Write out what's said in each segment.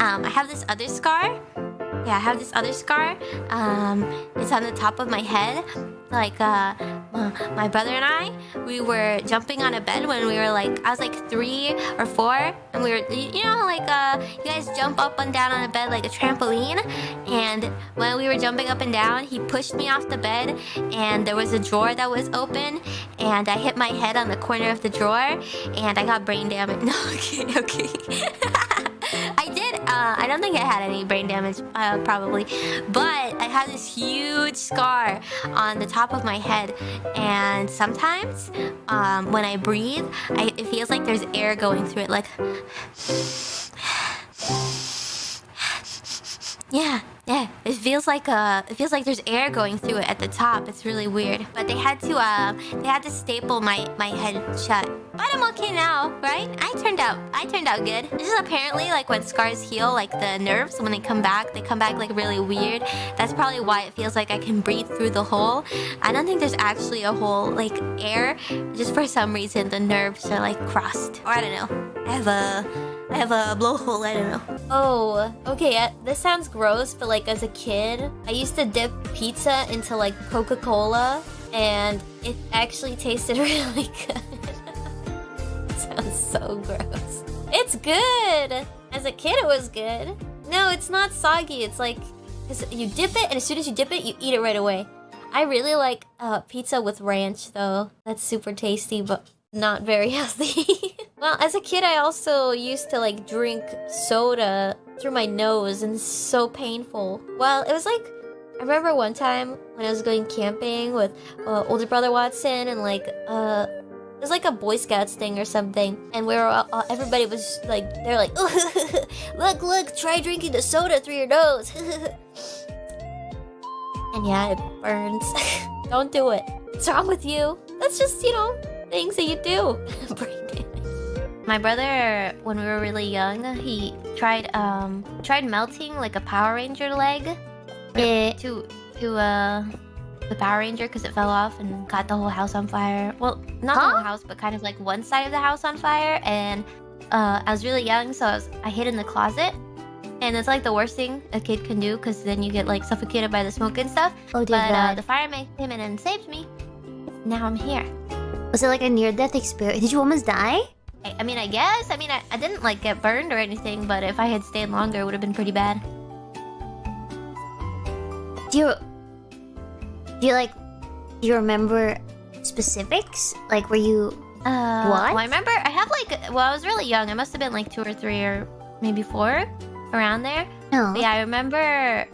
I have this other scar. Yeah, I have this other scar. It's on the top of my head. Like, my brother and I, we were jumping on a bed when we were like, I was like 3 or 4, and we were, you know, like, you guys jump up and down on a bed like a trampoline, and when we were jumping up and down, he pushed me off the bed, and there was a drawer that was open, and I hit my head on the corner of the drawer, and I got brain damage. No, okay. I did, I don't think I had any brain damage, probably, but I had this huge scar on the top of my head, and sometimes, when I breathe, it feels like there's air going through it, like, yeah, it feels like there's air going through it at the top. It's really weird. But they had to staple my head shut. But I'm okay now, right? I turned out good. This is apparently like when scars heal, like the nerves, when they come back like really weird. That's probably why it feels like I can breathe through the hole. I don't think there's actually a hole, like air. Just for some reason the nerves are like crossed. Or I don't know. I have a blowhole, I don't know. Oh, okay, this sounds gross, but like as a kid, I used to dip pizza into like Coca-Cola, and it actually tasted really good. Sounds so gross. It's good! As a kid, it was good. No, it's not soggy. It's like, cause you dip it, and as soon as you dip it, you eat it right away. I really like pizza with ranch, though. That's super tasty, but not very healthy. Well, as a kid, I also used to like drink soda through my nose, and it's so painful. Well, it was like, I remember one time when I was going camping with older brother Watson, and like it was like a Boy Scouts thing or something, and we were everybody was like, they're like, look, try drinking the soda through your nose. And yeah, it burns. Don't do it. What's wrong with you? That's just, you know, things that you do. Brain damage. My brother, when we were really young, he tried melting like a Power Ranger leg to the Power Ranger because it fell off and got the whole house on fire. Well, not the whole house, but kind of like one side of the house on fire. And I was really young, so I hid in the closet. And it's like the worst thing a kid can do, because then you get like suffocated by the smoke and stuff. Oh, dear but God. the fireman came in and saved me. Now I'm here. Was it like a near-death experience? Did you almost die? I mean, I guess. I mean, I didn't like get burned or anything, but if I had stayed longer, it would have been pretty bad. Do you remember specifics? Like, were you what? Well, I remember I have like, well, I was really young. I must have been like 2 or 3 or maybe 4, around there. No. But yeah, I remember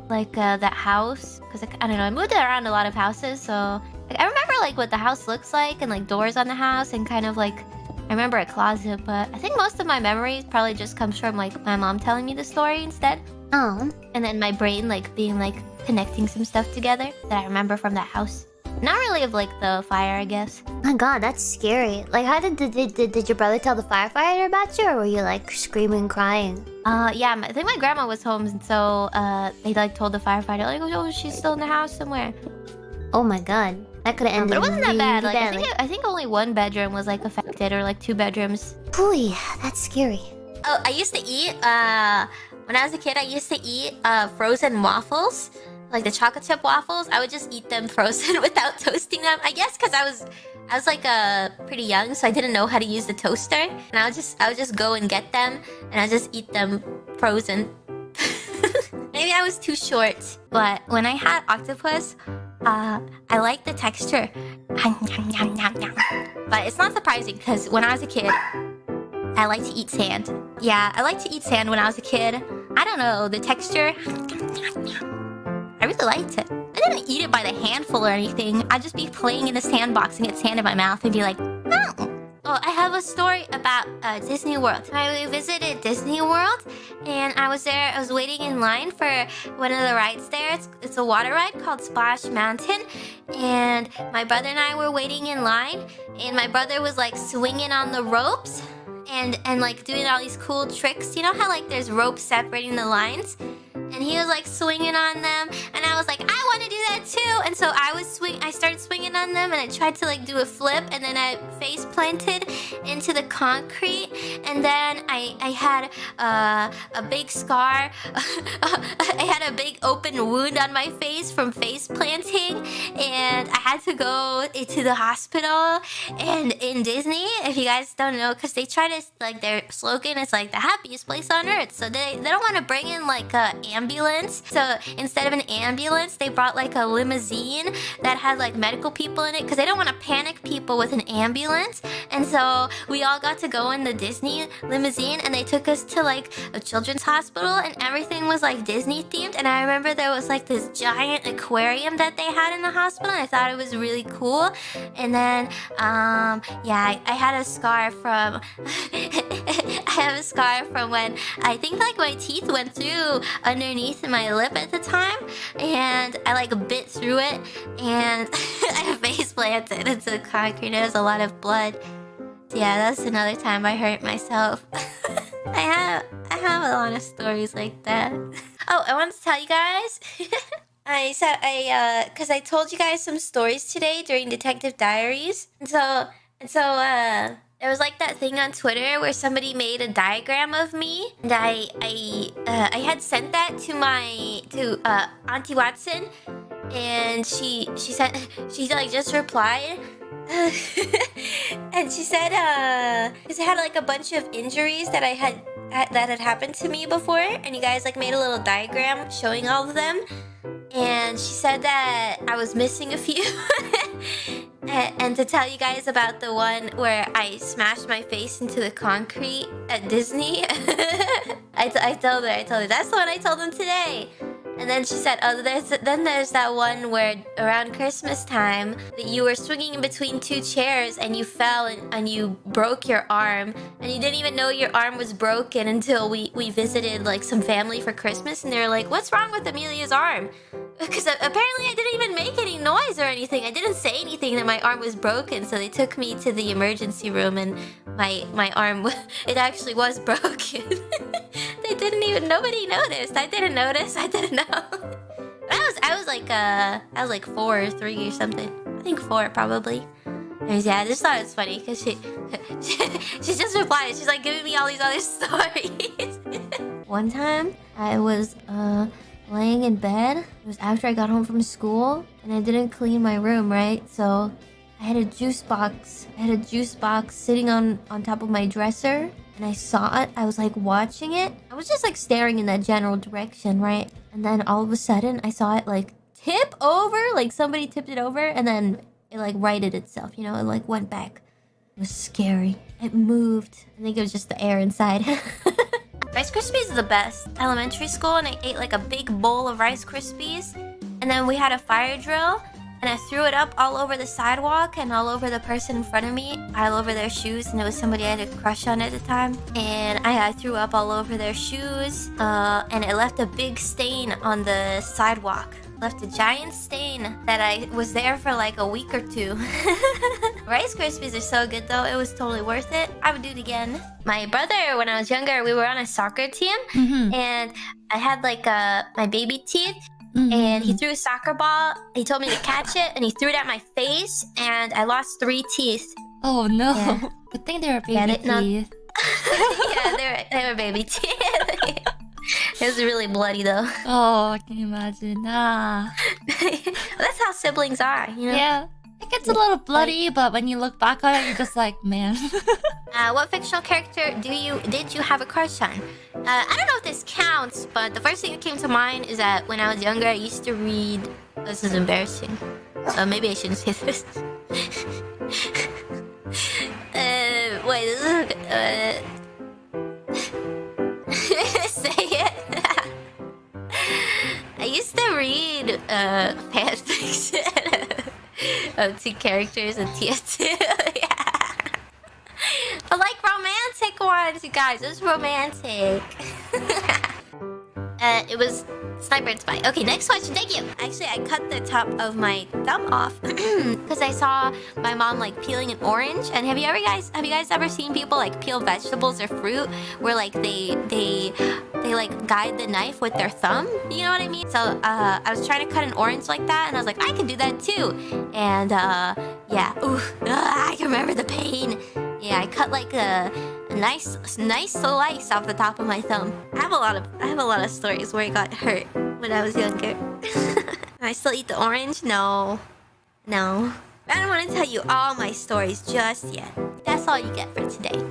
like that house, because I don't know, I moved around a lot of houses, so like, I remember like what the house looks like and like doors on the house, and kind of like I remember a closet. But I think most of my memories probably just comes from like my mom telling me the story instead. Oh. And then my brain like being like connecting some stuff together that I remember from that house. Not really of like the fire, I guess. Oh my God, that's scary. Like, how did your brother tell the firefighter about you, or were you like screaming, crying? Yeah, I think my grandma was home, and so they like told the firefighter like, oh, she's still in the house somewhere. Oh my God, that could have ended. But it wasn't that really bad. Like badly. I think only 1 bedroom was like affected, or like 2 bedrooms. Boy, that's scary. Oh, I used to eat when I was a kid. I used to eat frozen waffles, like the chocolate chip waffles. I would just eat them frozen without toasting them. I guess because I was like pretty young, so I didn't know how to use the toaster, and I would just go and get them, and I just eat them frozen. Maybe I was too short, but when I had octopus, I like the texture. But it's not surprising, because when I was a kid, I like to eat sand. Yeah, I like to eat sand when I was a kid. I don't know, the texture, I really liked it. I didn't eat it by the handful or anything. I'd just be playing in the sandbox and get sand in my mouth and be like, oh. Oh, I have a story about Disney World. I visited Disney World, and I was there. I was waiting in line for one of the rides there. It's a water ride called Splash Mountain, and my brother and I were waiting in line, and my brother was like swinging on the ropes and like doing all these cool tricks. You know how like there's ropes separating the lines? and he was like swinging on them, and I was like, I want to do that too. And so I started swinging on them, and I tried to like do a flip, and then I face planted into the concrete, and then I had a big scar. I had a big open wound on my face from face planting, and I had to go to the hospital. And in Disney, if you guys don't know, because they try to, like, their slogan is like the happiest place on earth, so they don't want to bring in like a ambulance. So instead of an ambulance, they brought like a limousine that had like medical people in it, because they don't want to panic people with an ambulance. And so we all got to go in the Disney limousine, and they took us to like a children's hospital, and everything was like Disney themed. And I remember there was like this giant aquarium that they had in the hospital, and I thought it was really cool. And then yeah, I had a scar from I have a scar from when I think like my teeth went through underneath my lip at the time, and I like bit through it, and I face planted into the concrete. There was a lot of blood. So yeah, that's another time I hurt myself. I have a lot of stories like that. Oh, I want to tell you guys. Because I told you guys some stories today during Detective Diaries, and so there was like that thing on Twitter where somebody made a diagram of me, and I had sent that to Auntie Watson, and she like just replied. And she said, because I had like a bunch of injuries that had happened to me before, and you guys like made a little diagram showing all of them. And she said that I was missing a few. And to tell you guys about the one where I smashed my face into the concrete at Disney. I told her, that's the one I told them today. And then she said, oh, there's that one where around Christmas time that you were swinging in between two chairs and you fell and you broke your arm, and you didn't even know your arm was broken until we visited like some family for Christmas, and they were like, what's wrong with Amelia's arm? Because apparently I didn't even make any noise or anything. I didn't say anything that my arm was broken, so they took me to the emergency room, and my arm, it actually was broken. Nobody noticed. I didn't notice. I didn't know. I was like 4 or 3 or something. I think 4 probably. And yeah, I just thought it was funny because she just replied. She's like giving me all these other stories. One time I was laying in bed. It was after I got home from school, and I didn't clean my room, right? So I had a juice box. Sitting on top of my dresser, and I saw it. I was like watching it. I was just like staring in that general direction, right? And then all of a sudden I saw it like tip over, like somebody tipped it over, and then it like righted itself, you know, it like went back. It was scary. It moved. I think it was just the air inside. Rice Krispies is the best. Elementary school, and I ate like a big bowl of Rice Krispies, and then we had a fire drill, and I threw it up all over the sidewalk and all over the person in front of me, all over their shoes, and it was somebody I had a crush on at the time, and I threw up all over their shoes, and it left a big stain on the sidewalk. Left a giant stain that I was there for like a week or 2. Rice Krispies are so good though. It was totally worth it. I would do it again. My brother, when I was younger, we were on a soccer team, and I had like my baby teeth, and he threw a soccer ball. He told me to catch it, and he threw it at my face, and I lost 3 teeth. Oh no. Yeah. Good thing they were baby teeth. Yeah, they were baby teeth. It was really bloody though. Oh, I can imagine. That's how siblings are, you know? Yeah. It gets a little bloody, but when you look back on it, you're just like, man. What fictional character did you have a crush on? I don't know if this counts, but the first thing that came to mind is that when I was younger, I used to read... This is embarrassing. Maybe I shouldn't say this. Wait, this is... say it. I used to read fanfiction of 2 characters in TF2. Yeah. But like romantic ones, you guys. It was romantic. It was Sniper and Spy. Okay, next question. Thank you. Actually, I cut the top of my thumb off because I saw my mom like peeling an orange. And have you guys ever seen people like peel vegetables or fruit where like they they like guide the knife with their thumb. You know what I mean? So I was trying to cut an orange like that, and I was like, I can do that too. And yeah, I can remember the pain. Yeah, I cut like a nice slice off the top of my thumb. I have a lot of stories where I got hurt when I was younger. I still eat the orange? No. I don't want to tell you all my stories just yet. That's all you get for today.